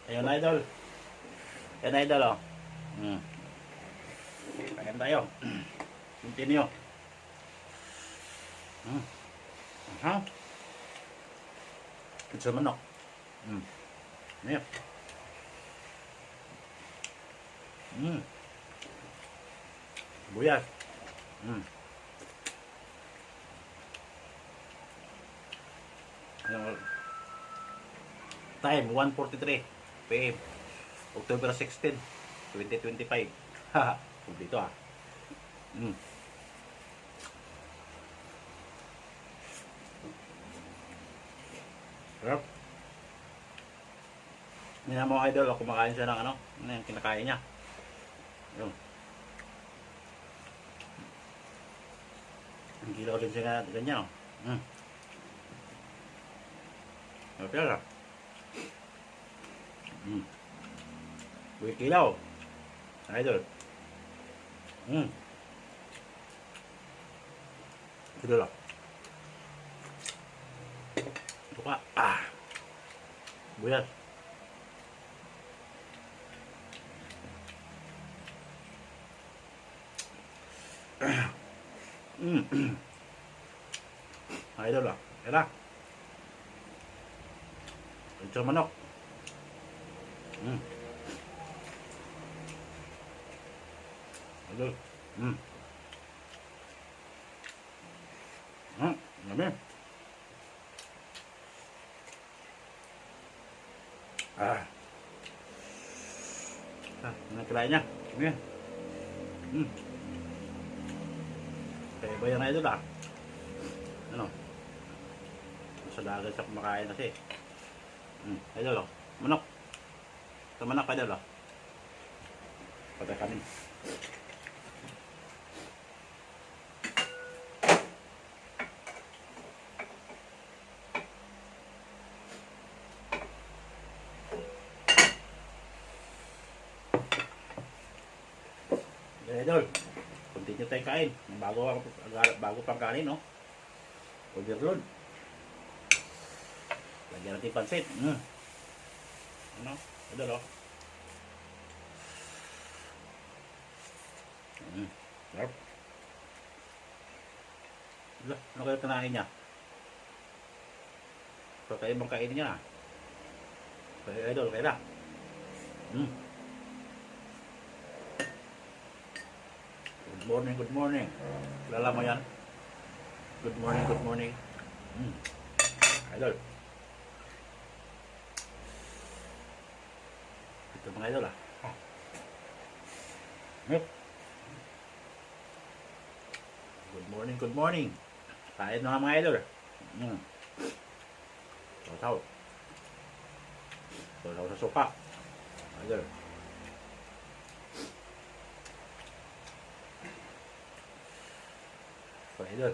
Ayun, idol. Yan, idol, oh. Hmm. Kain tayo. Continue. Hmm. Aha. Ito manok. Hmm. Ayan. Hmm. Buyas. Hmm. Ano, time 1:43 PM. October 16, 2025. Haha. Dito ah. Hmm. Sarap. Yan mo idol, kumakain siya ng ano yung kinakain niya. Yun. Ang kilaw din siya ganyan. Oh. Hmm. Okay lang. Hmm. Buhay kilaw. Idol. Hmm. Ito lang. Ito ka. Ah. Buyas. Hmm. Idol lah. Enak. Ito manok. Hmm. Idol. Hmm. Hmm. Dami. Ah. Ah, ano kalain niya? Ini. Hmm. Kaya ba yan idol ah? Ano? Sa dagat siya kumakain kasi. Hmm. Idol oh. Manok. Ito manok idol oh. Patay kanin. Idol, continue tayo kain. Bago pang kanin, no? Overload. Lagyan natin pansit. Ano? Idol, oh. Sarap. Ano kayo kanain niya? Kakaibang kain niya. Kaya idol, kaya na. Good morning, good morning. Kilala mo yan? Good morning, good morning. Idol. Ito mga idol ah. Good morning, good morning. Kain na mga idol. Saw-saw. Saw-saw sa suka. Idol. Idol.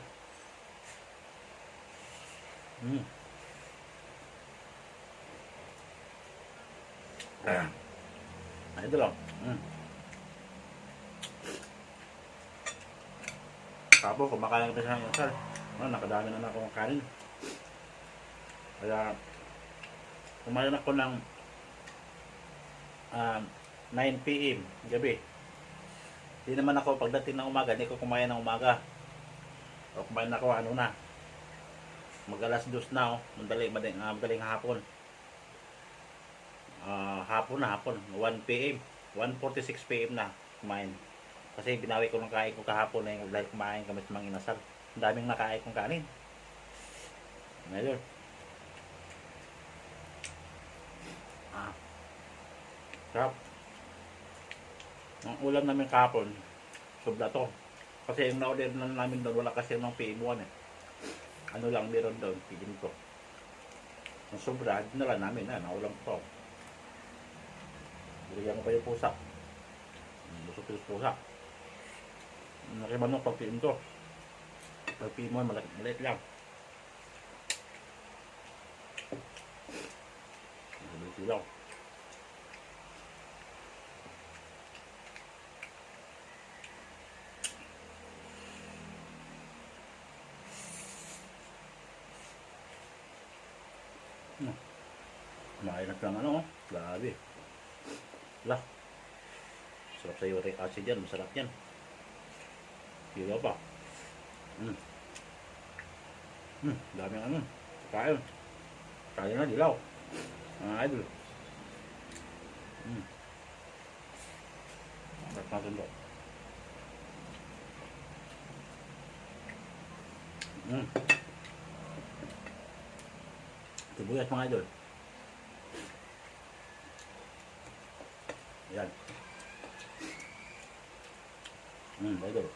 Idol oh. Tapos kumakain ka sa asal. Nakadami na ako ng kanin. Kaya kumain ako ng 9 PM gabi. Hindi naman ako pagdating ng umaga, hindi ko kumain ng umaga. O kumain ako ano na. Mag-alas 2 na oh. Madaling hapon. Hapon. 1 PM. 1:46 PM na kumain. Kasi binawi ko ng kain ko kahapon na yung dahil kumain kami sa mga inasal. Ang daming nakain kong kanin. Ngayon. Sarap. Ang ulam namin kahapon, sobra to. Kasi yung na-order na namin doon, wala kasi ng PM1 eh. Ano lang meron doon, pigin ko. Ang sobra, dinala namin na, naulam ko. Bigyan ko pa yung pusa. Busok yung pusa. Nakimanok pag PM to. Pag PM1, maliit lang. Maliit lang. Mainat lang ano, oh. Grabe. Lah, sarap sa uric acid yan, masarap yan. Kilo pa. Hmm. Daming ano. Kain. Kain na, dilaw. Mga idol. Sarap natin to. Sibuyas mga idol. Yan. Idol.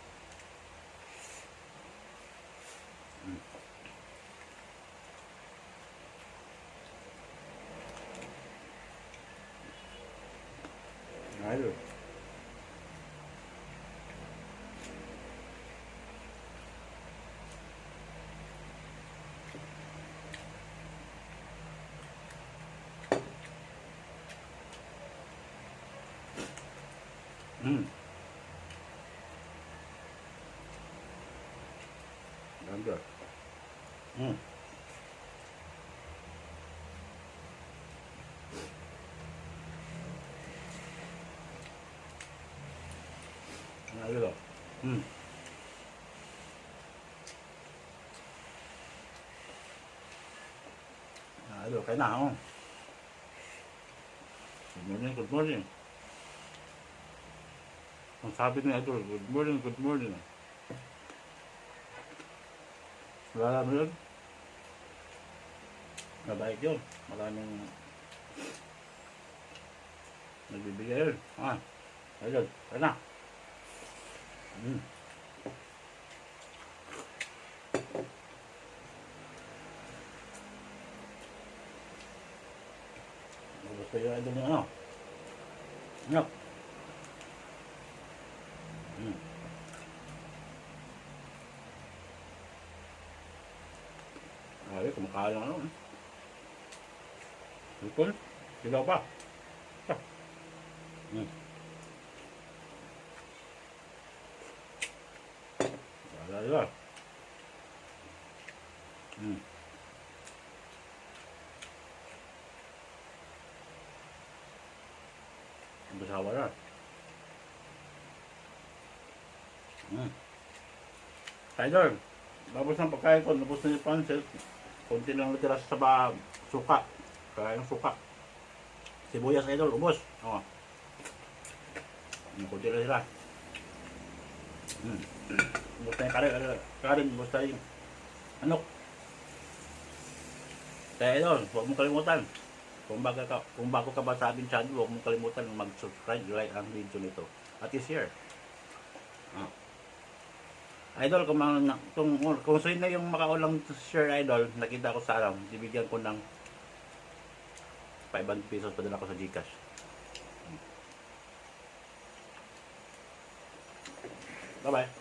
Idol. Ganda. Idol. Idol, kain na ako. Good morning, good morning. Ang sabi ni Idol, good morning, good morning. Wala mo yun? Mabait yun. Maraming nagbibigay yun. Idol, kain na. Gusto yung idol yung ano? Ano? Ay, kumakain ng ano. Lupon? Sigaw pa. Wala diba? Ang basawa na. Idol, tapos ng pagkain ko, tapos na yung pancit. Kunti lang natira sa suka. Kaya yung suka. Sibuyas, idol, ubos. Kunti lang sila. Ubos na yung karin, ubos na yung anok. Kaya idol, huwag mong kalimutan. Kung bago ka ba sa ating channel, huwag mong kalimutan mag-subscribe, like ang video nito. At i-share. Idol, kung sino na yung makaulang share, idol, nakita ko sa alam, bibigyan ko ng 500 pesos, padala ko sa GCash. Bye-bye.